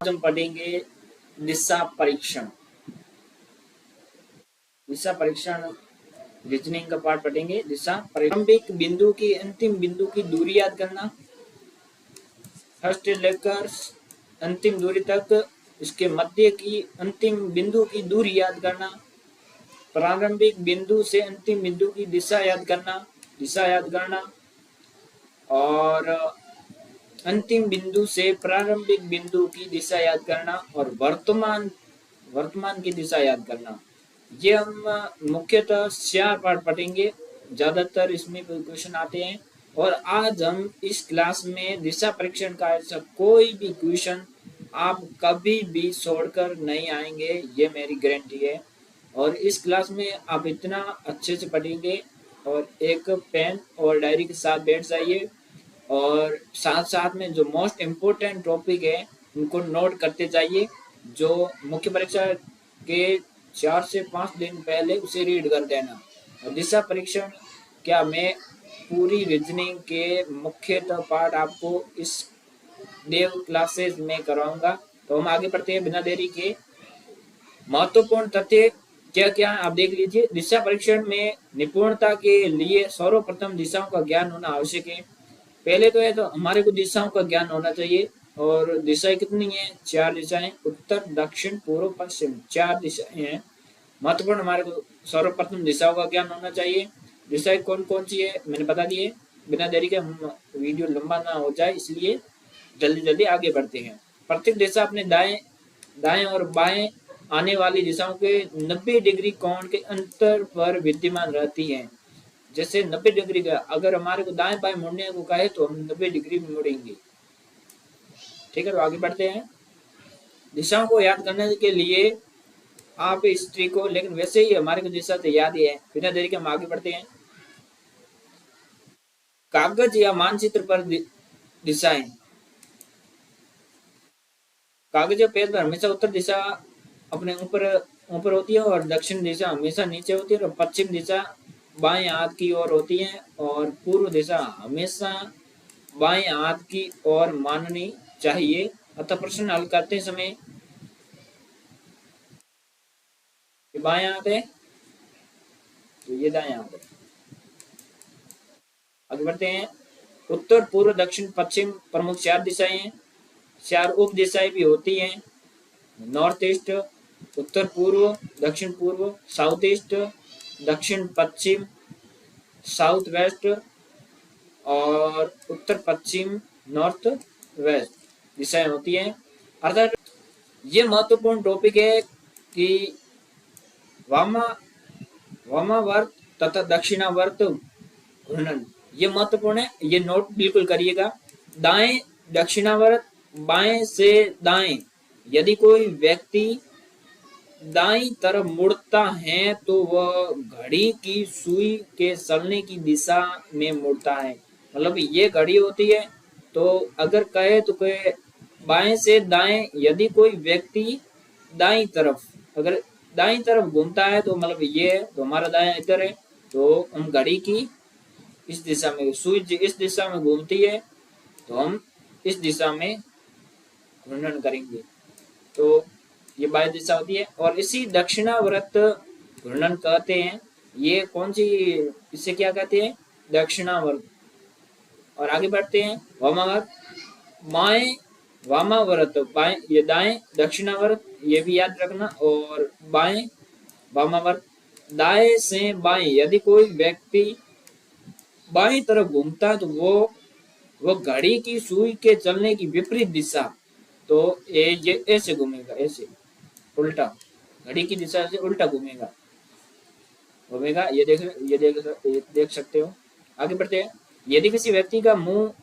हम पढ़ेंगे दिशा परीक्षण। दिशा परीक्षण रीजनिंग का पार्ट पढ़ेंगे। दिशा प्रारंभिक बिंदु की अंतिम बिंदु की दूरी याद करना, फर्स्ट लेकर अंतिम दूरी तक इसके मध्य की अंतिम बिंदु की दूरी याद करना, प्रारंभिक बिंदु से अंतिम बिंदु की दिशा याद करना और अंतिम बिंदु से प्रारंभिक बिंदु की दिशा याद करना और वर्तमान की दिशा याद करना। ये हम मुख्यतः 4 पार्ट पढ़ेंगे, ज्यादातर इसमें क्वेश्चन आते हैं। और आज हम इस क्लास में दिशा परीक्षण का ऐसा कोई भी क्वेश्चन आप कभी भी छोड़कर नहीं आएंगे, ये मेरी गारंटी है। और इस क्लास में आप इतना अच्छे से पढ़ेंगे और एक पेन और डायरी के साथ बैठ जाइए और साथ साथ में जो मोस्ट इम्पोर्टेंट टॉपिक है उनको नोट करते जाइए। जो मुख्य परीक्षा के 4 से 5 दिन पहले उसे रीड कर देना। और दिशा परीक्षण क्या मैं पूरी रीजनिंग के मुख्यतः पार्ट आपको इस देव क्लासेस में करवाऊंगा। तो हम आगे बढ़ते हैं बिना देरी के। महत्वपूर्ण तथ्य क्या क्या आप देख लीजिए। दिशा परीक्षण में निपुणता के लिए सर्वप्रथम दिशाओं का ज्ञान होना आवश्यक है। पहले तो है तो हमारे को दिशाओं का ज्ञान होना चाहिए। और दिशाएं कितनी है? 4 दिशाएं, उत्तर दक्षिण पूर्व पश्चिम, 4 दिशाएं हैं। महत्वपूर्ण हमारे को सर्वप्रथम दिशाओं का ज्ञान होना चाहिए। दिशाएं कौन कौन सी है मैंने बता दी है। बिना देरी के वीडियो लंबा ना हो जाए इसलिए जल्दी जल्दी आगे बढ़ते हैं। प्रत्येक दिशा अपने दाएं और बाएं आने वाली दिशाओं के 90 डिग्री कोण के अंतर पर विद्यमान रहती है। जैसे 90 डिग्री का अगर हमारे को दाएं बाएं मुड़ने को कहे तो हम 90 डिग्री में मुड़ेंगे। ठीक है, तो आगे बढ़ते हैं। दिशाओं को याद करने के लिए आप इस ट्रिक को, लेकिन वैसे ही हमारे को दिशा तो याद ही है। बिना देरी के हम आगे बढ़ते हैं। कागज या मानचित्र पर दिशाएं। कागज या पेज पर हमेशा उत्तर दिशा अपने ऊपर होती है और दक्षिण दिशा हमेशा नीचे होती है और पश्चिम दिशा बाएं हाथ की ओर होती है और पूर्व दिशा हमेशा बाएं हाथ की ओर माननी चाहिए। अतः प्रश्न हल करते समय बाएं हाथ है तो ये दाएं हाथ है। आगे बढ़ते हैं। उत्तर पूर्व दक्षिण पश्चिम प्रमुख 4 दिशाएं हैं। 4 उप दिशाएं भी होती हैं। नॉर्थ ईस्ट, उत्तर पूर्व, दक्षिण पूर्व, साउथ ईस्ट, दक्षिण पश्चिम, साउथ वेस्ट और उत्तर पश्चिम नॉर्थ वेस्ट दिशाएं होती हैं। अर्थात ये महत्वपूर्ण टॉपिक है कि वामावर्त तथा दक्षिणावर्त घूर्णन, ये महत्वपूर्ण है। ये नोट बिल्कुल करिएगा। दाएं दक्षिणावर्त, बाएं से दाएं यदि कोई व्यक्ति दाईं तरफ मुड़ता है तो वह घड़ी की सुई के चलने की दिशा में मुड़ता है। मतलब ये घड़ी होती है तो अगर कहे तो कहे बाएं से दाएं यदि कोई व्यक्ति दाईं तरफ अगर दाईं तरफ घूमता है तो मतलब ये है तो हमारा दायां इधर है तो हम घड़ी की इस दिशा में, सुई इस दिशा में घूमती है तो हम इस दिशा में घूर्णन करेंगे। तो ये बाह्य दिशा होती है और इसी दक्षिणावर्त घूर्णन कहते हैं। ये कौन सी, इसे क्या कहते हैं? दक्षिणावर्त। और आगे बढ़ते हैं। वामावर्त, बाएं वामावर्त बाएं, ये दाएं दक्षिणावर्त, ये भी याद रखना। और बाएं वामावर्त, दाएं से बाएं यदि कोई व्यक्ति बाएं तरफ घूमता है तो वो घड़ी की सुई के चलने की विपरीत दिशा, तो ये ऐसे घूमेगा, ऐसे उल्टा, घड़ी की दिशा से उल्टा घूमेगा। ये देख सकते हो। आगे बढ़ते हैं। यदि किसी व्यक्ति का मुंह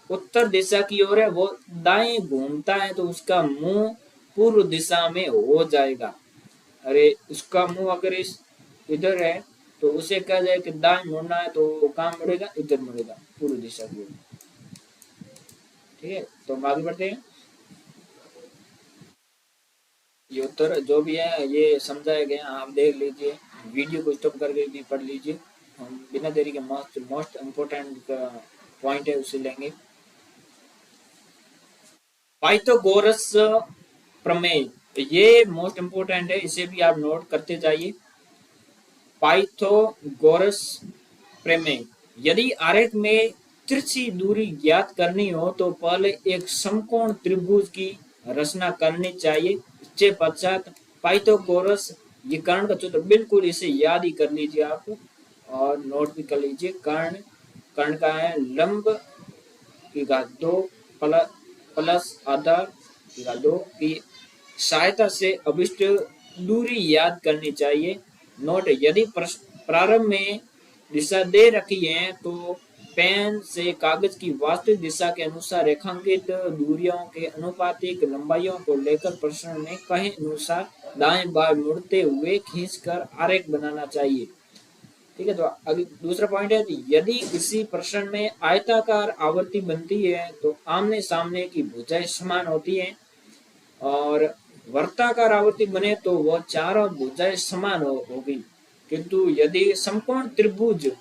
उत्तर दिशा की ओर है, वो दाएं घूमता है तो उसका मुंह पूर्व दिशा में हो जाएगा। अरे उसका मुंह अगर इस इधर है तो उसे कहा जाए कि दाएं मुड़ना है तो कहाँ मुड़ेगा? इधर मुड़ेगा, पूर्व दिशा की ओर। ठीक है, तो हम आगे बढ़ते हैं। ये उत्तर जो भी है ये समझाया गया, आप देख लीजिए, वीडियो को स्टॉप करके भी पढ़ लीजिए। हम बिना देरी के मोस्ट इम्पोर्टेंट पॉइंट है उसे लेंगे। पाइथागोरस प्रमेय, ये मोस्ट इंपोर्टेंट है, इसे भी आप नोट करते जाइए। पाइथागोरस प्रमेय, यदि आरेख में तिरछी दूरी ज्ञात करनी हो तो पहले एक समकोण त्रिभुज की रचना करनी चाहिए। इसके पश्चात पाइथागोरस ये कर्ण का सूत्र, बिल्कुल इसे याद ही कर लीजिए आप और नोट भी कर लीजिए। कर्ण, कर्ण का है लंब की घात 2 प्लस आधार की घात 2 की सहायता से अभिष्ट दूरी याद करनी चाहिए। नोट, यदि प्रारंभ में दिशा दे रखी है तो पेन से कागज की वास्तविक दिशा के अनुसार रेखांकित दूरियों के अनुपातिक लंबाइयों को लेकर प्रश्न में कहे अनुसार दाएं बाएं मुड़ते हुए खींचकर आरेख बनाना चाहिए। ठीक है, तो अभी दूसरा पॉइंट है, यदि किसी प्रश्न में आयताकार आवर्ती बनती है तो आमने सामने की भुजाएं समान होती हैं, और वर्ताकार आवर्ती बने तो वह चारों भुजाएं समान होगी। किंतु यदि समकोण त्रिभुज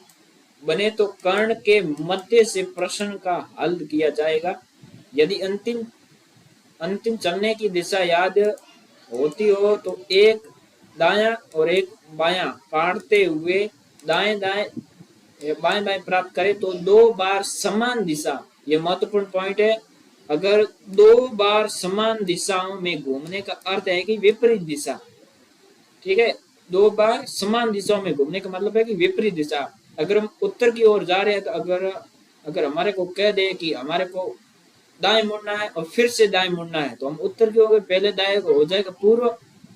बने तो कर्ण के मध्य से प्रश्न का हल किया जाएगा। यदि अंतिम अंतिम चलने की दिशा याद होती हो तो एक दायां और एक बायां काटते हुए दाएं दाएं बाएं बाएं प्राप्त करें तो 2 बार समान दिशा, ये महत्वपूर्ण पॉइंट है। अगर 2 बार समान दिशाओं में घूमने का अर्थ है कि विपरीत दिशा, ठीक है, 2 बार समान दिशाओं में घूमने का मतलब है कि विपरीत दिशा। अगर हम उत्तर की ओर जा रहे हैं तो अगर हमारे को कह दे कि हमारे को दाएं मुड़ना है और फिर से दाएं मुड़ना है तो हम उत्तर की ओर, पहले दाएं को हो जाएगा पूर्व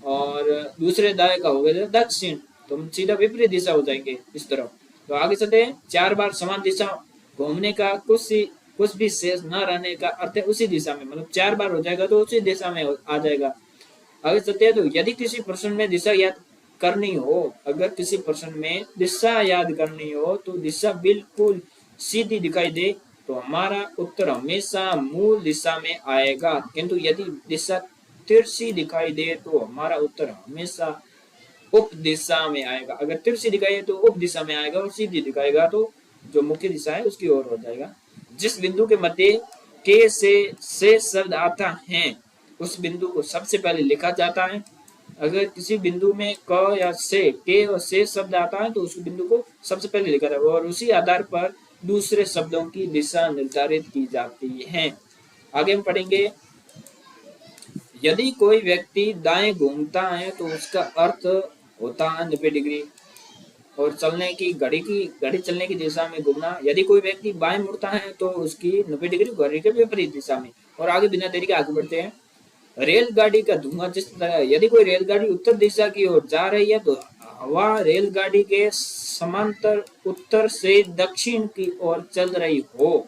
और दूसरे दाएं का हो गया दक्षिण, तो हम सीधा विपरीत दिशा हो जाएंगे इस तरफ। तो आगे चलते हैं। 4 बार समान दिशा घूमने का कुछ भी शेष न रहने का अर्थ है उसी दिशा में, मतलब 4 बार हो जाएगा तो उसी दिशा में आ जाएगा। आगे चलते हैं। तो यदि किसी प्रश्न में दिशा याद करनी हो, अगर किसी प्रश्न में दिशा याद करनी हो तो दिशा बिल्कुल सीधी दिखाई दे तो हमारा उत्तर हमेशा मूल दिशा में आएगा, किंतु यदि दिशा तिरछी दिखाई दे तो हमारा उत्तर हमेशा उप दिशा में आएगा। अगर तिरछी दिखाई तो उप दिशा में आएगा और सीधी दिखाएगा तो जो मुख्य दिशा है उसकी ओर हो जाएगा। जिस बिंदु के मध्य के से शब्द आता है उस बिंदु को सबसे पहले लिखा जाता है। अगर किसी बिंदु में क या से, के और से शब्द आता है तो उस बिंदु को सबसे पहले लिखा जाता है और उसी आधार पर दूसरे शब्दों की दिशा निर्धारित की जाती है। आगे हम पढ़ेंगे। यदि कोई व्यक्ति दाएं घूमता है तो उसका अर्थ होता है 90 डिग्री और घड़ी चलने की दिशा में घूमना। यदि कोई व्यक्ति बाएं मुड़ता है तो उसकी 90 डिग्री घड़ी के विपरीत दिशा में। और आगे बिना देरी के आगे बढ़ते हैं। रेलगाड़ी का धुआं जिस तरह, यदि कोई रेलगाड़ी उत्तर दिशा की ओर जा रही है तो हवा रेलगाड़ी के समांतर उत्तर से दक्षिण की ओर चल रही हो।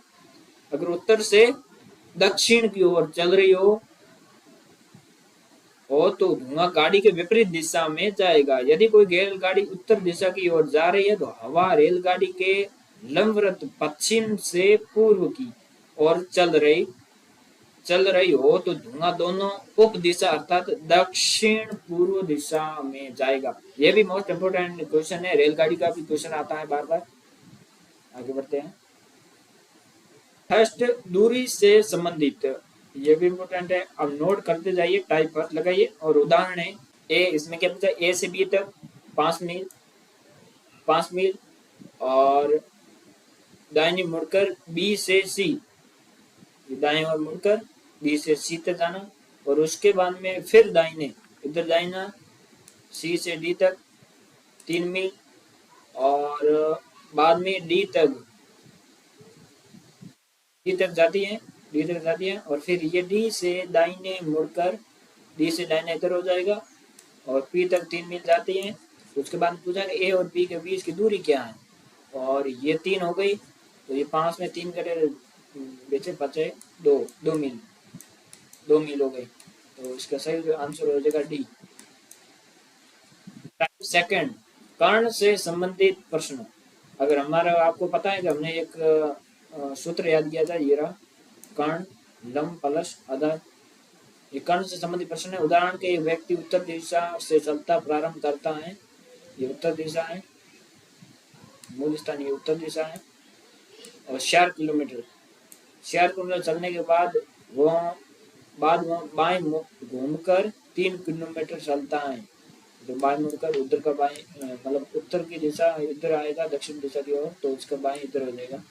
अगर उत्तर से दक्षिण की ओर चल रही हो तो धुआं गाड़ी के विपरीत दिशा में जाएगा। यदि कोई रेलगाड़ी उत्तर दिशा की ओर जा रही है तो हवा रेलगाड़ी के लंबवत पश्चिम से पूर्व की ओर चल रही हो तो धुआं दोनों उप दिशा अर्थात दक्षिण पूर्व दिशा में जाएगा। यह भी मोस्ट इंपोर्टेंट क्वेश्चन है, रेलगाड़ी का भी क्वेश्चन आता है बार बार। आगे बढ़ते हैं। फर्स्ट, दूरी से संबंधित, ये भी इम्पोर्टेंट है, अब नोट करते जाइए, टाइप पर लगाइए। और उदाहरण है ए, इसमें क्या पूछा, ए से बी तक 5 मील और दाहिनी मुड़कर बी से सी, दाएं और मुड़कर बी से सी तक जाना और उसके बाद में फिर दाहिने इधर दाहिना सी से डी तक 3 मील और बाद में डी तक जाती है और फिर ये डी से दाहिने मुड़कर डी से दाहिने इधर हो जाएगा और पी तक 3 मील जाती है। उसके बाद पूछा कि ए और पी के बीच की दूरी क्या है और ये 3 हो गई तो ये 5 में 3 करे बेचे बचे 2 मील हो गई, तो इसका सही आंसर हो जाएगा डी। सेकंड, कर्ण से संबंधित प्रश्न। अगर हमारा, आपको पता है कि हमने एक सूत्र याद किया था, ये रहा, कर्ण लंब प्लस आधार। ये कर्ण से संबंधित प्रश्न है। उदाहरण के, एक व्यक्ति उत्तर दिशा से चलता प्रारंभ करता है, ये उत्तर दिशा है, मूल स्थान ये उत्तर दिशा है और 4 किलोमीटर चलने के बाद वो बाद बाएं घूमकर 3 किलोमीटर चलता है। तो बाएं मुड़कर उधर का बाएं मतलब उत्तर की दिशा इधर आएगा, दक्षिण दिशा की ओर, तो उसका बाएं इधर हो जाएगा।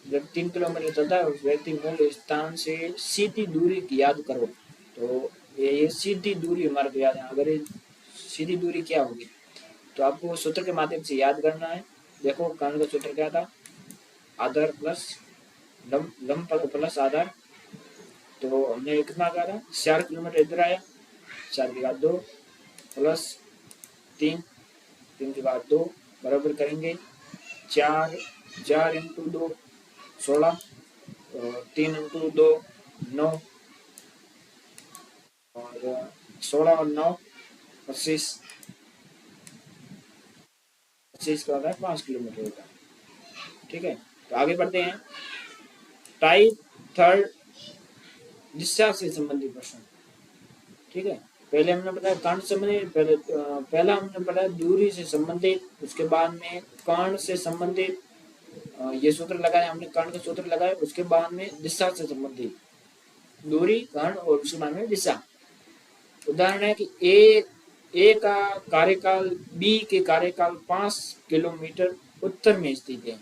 जब 3 किलोमीटर चलता है उस व्यक्ति मूल स्थान से सीधी दूरी की याद करो। तो ये सीधी दूरी हमारे को याद है। अगर ये सीधी दूरी क्या होगी तो आपको सूत्र के माध्यम से याद करना है। देखो कर्ण का सूत्र क्या था, आधार प्लस लंब प्लस आधार। तो हमने कितना कहा था, 4 किलोमीटर इधर आया, 4 के बाद 2 प्लस 3, 3 के बाद 2 बराबर करेंगे 4, 4 इंटू 2 16, 3 इंटू 2 9, और 16 और 9 25, 25 का होता है 5 किलोमीटर होता है। ठीक है, तो आगे बढ़ते हैं। टाइप थर्ड, दिशा से संबंधित प्रश्न। ठीक है, पहले हमने बताया कर्ण संबंधित, पहला हमने बताया दूरी से संबंधित, उसके बाद में कर्ण से संबंधित ये सूत्र लगाया हमने, कर्ण का सूत्र लगाया, उसके बाद में दिशा से संबंधित दूरी कर्ण और उसके बाद में दिशा। उदाहरण है कि ए का कार्यकाल बी के कार्यकाल 5 किलोमीटर उत्तर में स्थित है,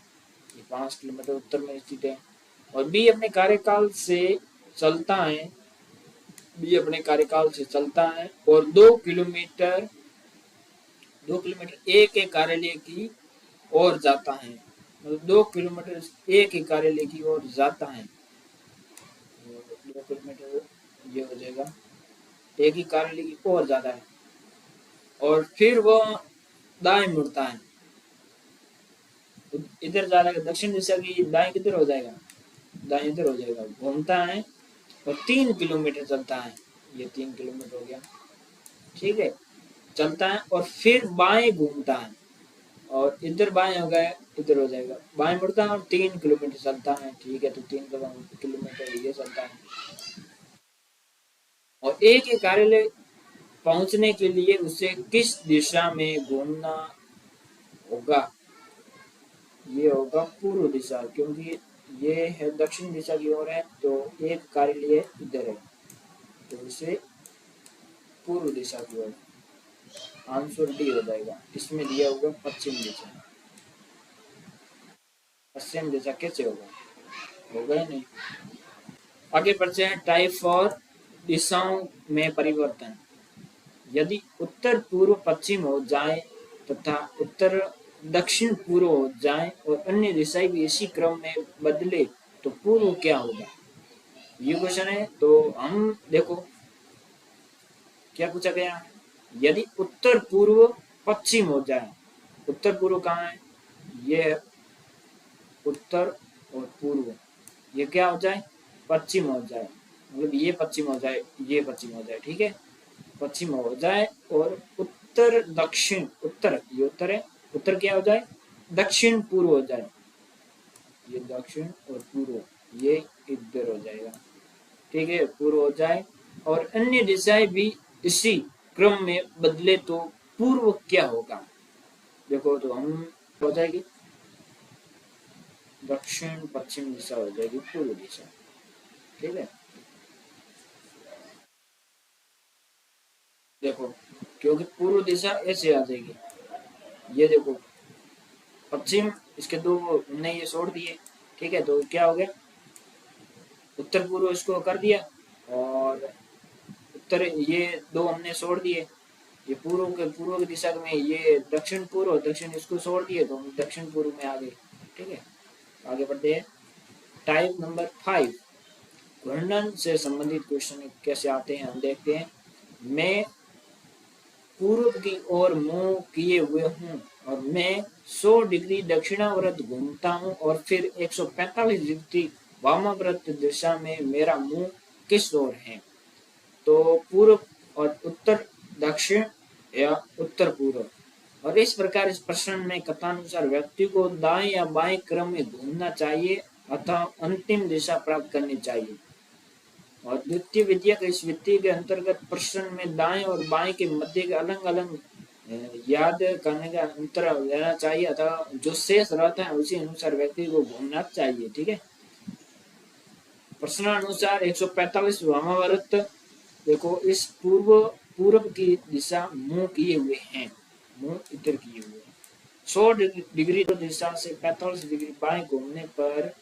5 किलोमीटर उत्तर में स्थित है, और बी अपने कार्यकाल से चलता है, बी अपने कार्यकाल से चलता है और 2 किलोमीटर ए के कार्यालय की ओर जाता है। मतलब 2 किलोमीटर ए के कार्यालय की ओर जाता है, 2 किलोमीटर ये हो जाएगा ए की कार्यालय की ओर जाता है, और फिर वह दाएं मुड़ता है, इधर जा रहा है, दक्षिण दिशा की दाएं किधर हो जाएगा, दाएं इधर हो जाएगा, घूमता है और 3 किलोमीटर चलता है, ये 3 किलोमीटर हो गया। ठीक है, चलता है और फिर बाएं घूमता है, और इधर बाएं हो गया, इधर हो जाएगा, बाएं मुड़ता है और 3 किलोमीटर चलता है। ठीक है, तो 3 किलोमीटर ये चलता है, और ए के कार्यालय पहुंचने के लिए उसे किस दिशा में घूमना होगा, ये होगा पूर्व दिशा, क्योंकि ये है दक्षिण दिशा की ओर है, तो एक कार्यालय इधर है, तो इसे पूर्व दिशा की ओर, आंसर डी हो जाएगा। इसमें दिया होगा पश्चिम दिशा, पश्चिम दिशा कैसे होगा, होगा ही नहीं। आगे बढ़ते हैं। टाइप 4, दिशाओं में परिवर्तन। यदि उत्तर पूर्व पश्चिम हो जाए तथा उत्तर दक्षिण पूर्व हो जाए और अन्य दिशाएं भी इसी क्रम में बदले तो पूर्व क्या होगा, ये क्वेश्चन है। तो हम देखो क्या पूछा गया, यदि उत्तर पूर्व पश्चिम हो जाए, उत्तर पूर्व कहाँ है, ये उत्तर और पूर्व, ये क्या हो जाए, पश्चिम हो जाए, मतलब ये पश्चिम हो जाए, ये पश्चिम हो जाए। ठीक है, पश्चिम हो जाए और उत्तर दक्षिण, उत्तर ये उत्तर है, उत्तर क्या हो जाए, दक्षिण पूर्व हो जाए, ये दक्षिण और पूर्व ये इधर हो जाएगा। ठीक है, पूर्व हो जाए और अन्य दिशाएं भी इसी क्रम में बदले तो पूर्व क्या होगा। देखो तो हम हो जाएगी दक्षिण पश्चिम दिशा हो जाएगी पूर्व दिशा। ठीक है, देखो क्योंकि पूर्व दिशा ऐसे आ जाएगी, ये देखो पश्चिम, इसके दो हमने ये छोड़ दिए। ठीक है, तो क्या हो गया, उत्तर पूर्व इसको कर दिया और उत्तर ये दो हमने छोड़ दिए, ये पूर्व की दिशा में ये दक्षिण पूर्व, दक्षिण इसको छोड़ दिए तो हम दक्षिण पूर्व में आ गए। ठीक है, आगे बढ़ते हैं। टाइप नंबर 5, घूर्णन से संबंधित क्वेश्चन कैसे आते हैं हम देखते हैं। मैं पूर्व की ओर मुंह किए हुए हूँ और मैं 100 डिग्री दक्षिणावर्त घूमता हूँ और फिर 145 डिग्री वामावर्त दिशा में मेरा मुंह किस ओर है। तो पूर्व और उत्तर दक्षिण या उत्तर पूर्व, और इस प्रकार इस प्रश्न में कथानुसार व्यक्ति को दाएं या बाएं क्रम में घूमना चाहिए अथवा अंतिम दिशा प्राप्त करनी चाहिए। और द्वितीय विद्या के इस विधि के अंतर्गत प्रश्न में दाएं और बाएं के मध्य के अलग अलग याद करने का अंतर लेना चाहिए अथवा जो शेष रहता है उसी अनुसार व्यक्ति को घूमना चाहिए। ठीक है, प्रश्नानुसार 145 वामावर्त देखो इस पूर्व की दिशा मुंह किए हुए हैं, मुंह इधर किए हुए हैं। 100 डिग्री दिशा से 45 डिग्री बाएं घूमने पर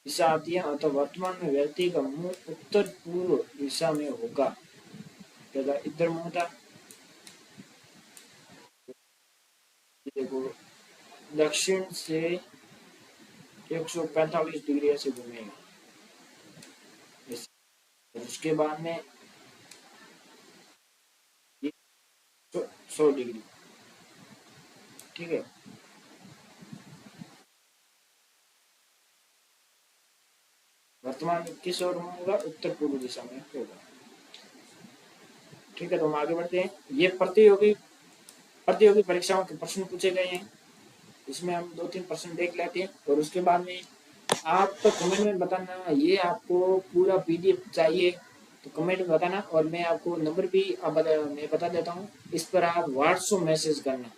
दिशा आती है, अतः वर्तमान में व्यक्ति का मुंह उत्तर पूर्व दिशा में होगा। इधर मुंह था, देखो दक्षिण से 145 डिग्री ऐसे घूमेगा। उसके बाद में 100 डिग्री, ठीक है। वर्तमान में किस ओर होगा? उत्तर पूर्व दिशा में होगा, ठीक है। तो हम आगे बढ़ते हैं। ये प्रतियोगी परीक्षाओं के प्रश्न पूछे गए हैं, इसमें हम 2-3 प्रश्न देख लेते हैं और उसके बाद में आप तो कमेंट में बताना ये आपको पूरा पीडीएफ चाहिए तो कमेंट में बताना, और मैं आपको नंबर भी मैं बता देता हूँ, इस पर आप व्हाट्सएप मैसेज करना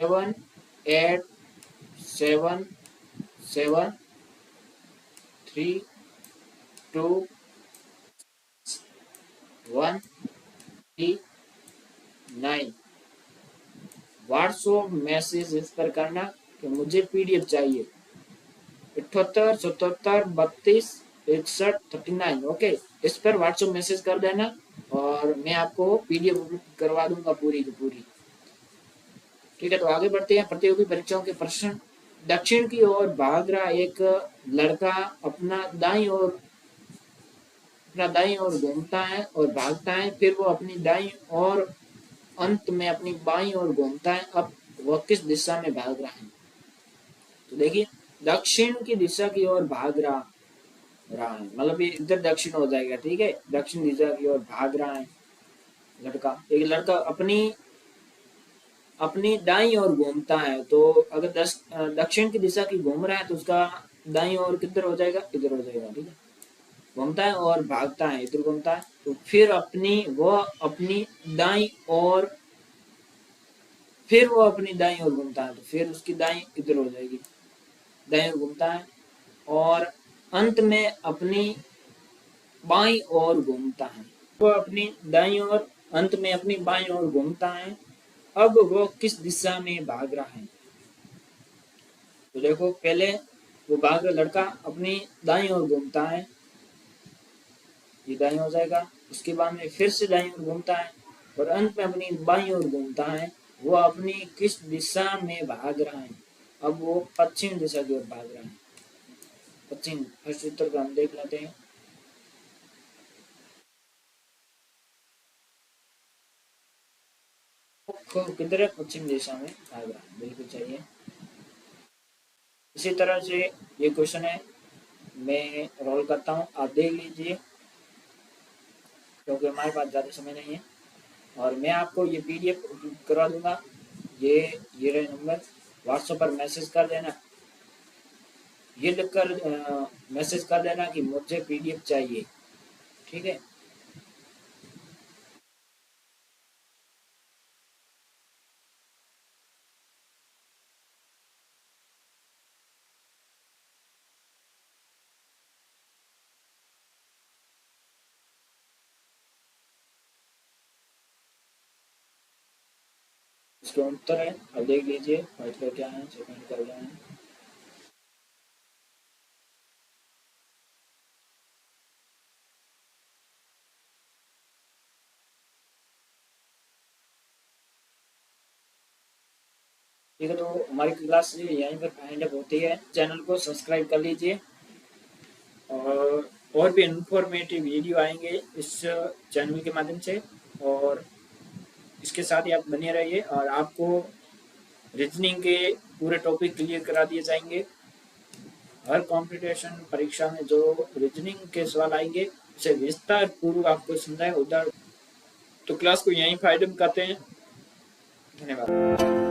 7877321339। व्हाट्सएप मैसेज इस पर करना कि मुझे पीडीएफ चाहिए 7877321339। ओके, इस पर व्हाट्सएप मैसेज कर देना और मैं आपको पीडीएफ करवा दूंगा पूरी की पूरी, ठीक है। तो आगे बढ़ते हैं। प्रतियोगी परीक्षाओं के प्रश्न। दक्षिण की ओर भाग रहा एक लड़का अपना दाईं ओर घूमता है और भागता है, फिर वो अपनी दाईं और अंत में अपनी बाईं ओर घूमता है। अब वह किस दिशा में भाग रहा है? तो देखिए दक्षिण की दिशा की ओर भाग रहा है, मतलब ये इधर दक्षिण हो जाएगा, ठीक है। दक्षिण दिशा की ओर भाग रहा है एक लड़का अपनी दाईं ओर घूमता है, तो अगर दक्षिण की दिशा की घूम रहा है तो उसका दाईं ओर किधर हो जाएगा? इधर हो जाएगा, ठीक है। घूमता है और भागता है, इधर घूमता है, तो फिर वो अपनी दाईं ओर घूमता है, तो फिर उसकी दाईं इधर हो जाएगी, दाईं ओर घूमता है और अंत में अपनी बाईं ओर घूमता है। वो अपनी दाईं ओर अंत में अपनी बाईं ओर घूमता है। अब वो किस दिशा में भाग रहा है? तो देखो पहले वो भाग रहा लड़का अपनी दाईं ओर घूमता है, ये दाईं हो जाएगा। उसके बाद में फिर से दाईं ओर घूमता है और अंत में अपनी बाईं ओर घूमता है। वो अपनी किस दिशा में भाग रहा है? अब वो पश्चिम दिशा की ओर भाग रहा है, पश्चिम। फर्स्ट उत्तर को हम देख लेते हैं। किधर है? पश्चिम दिशा में भाग रहा है, बिल्कुल चाहिए। इसी तरह से ये क्वेश्चन है, मैं रोल करता हूँ, आप देख लीजिए क्योंकि हमारे पास ज़्यादा समय नहीं है और मैं आपको ये पीडीएफ करवा दूंगा। ये रहे नंबर, व्हाट्सएप पर मैसेज कर देना, ये लिखकर मैसेज कर देना कि मुझे पीडीएफ चाहिए, ठीक है। इसका उत्तर है, अब देख लीजिए व्हाइट कर क्या है, सेकंड कर क्या है। ठीक है, तो हमारी क्लास यहीं पर फाइंड अप होती है। चैनल को सब्सक्राइब कर लीजिए और भी इंफॉर्मेटिव वीडियो आएंगे इस चैनल के माध्यम से, और इसके साथ ही आप बने रहिए और आपको रीजनिंग के पूरे टॉपिक क्लियर करा दिए जाएंगे। हर कंपटीशन परीक्षा में जो रीजनिंग के सवाल आएंगे उसे विस्तार पूर्वक आपको समझाए उधर। तो क्लास को यहीं फाइंड अप करते हैं। धन्यवाद।